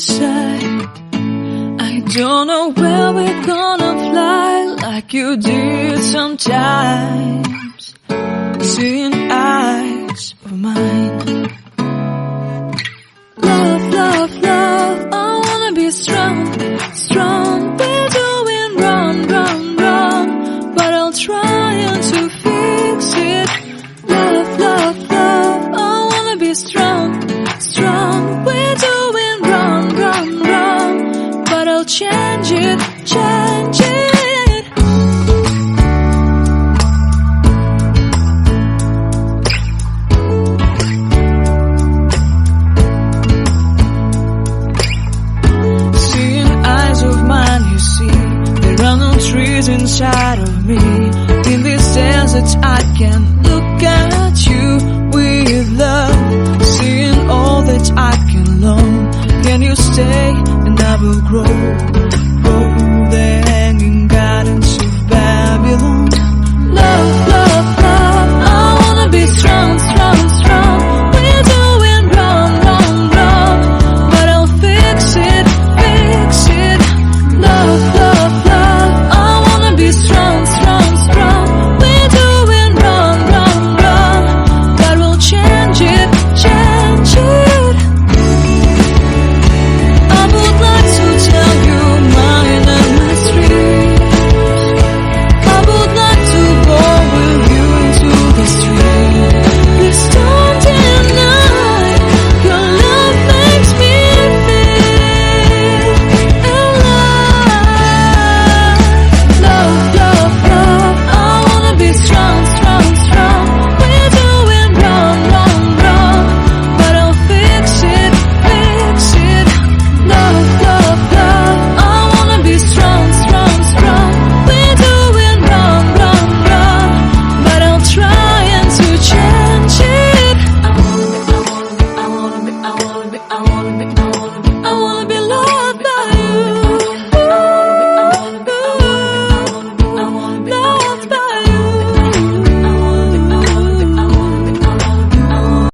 say, I don't know where we're gonna fly like you did sometimes. Seeing eyes of mine. Love, love, love, I wanna be strong, strong. We're doing wrong, wrong, wrong, but I'll try to fix it. Love, love, love, I wanna be strong, strong. We're doing wrong, wrong, wrong, but I'll change it, change it. Trees inside of me. In this desert I can look at you with love. Seeing all that I can learn. Can you stay and I will grow?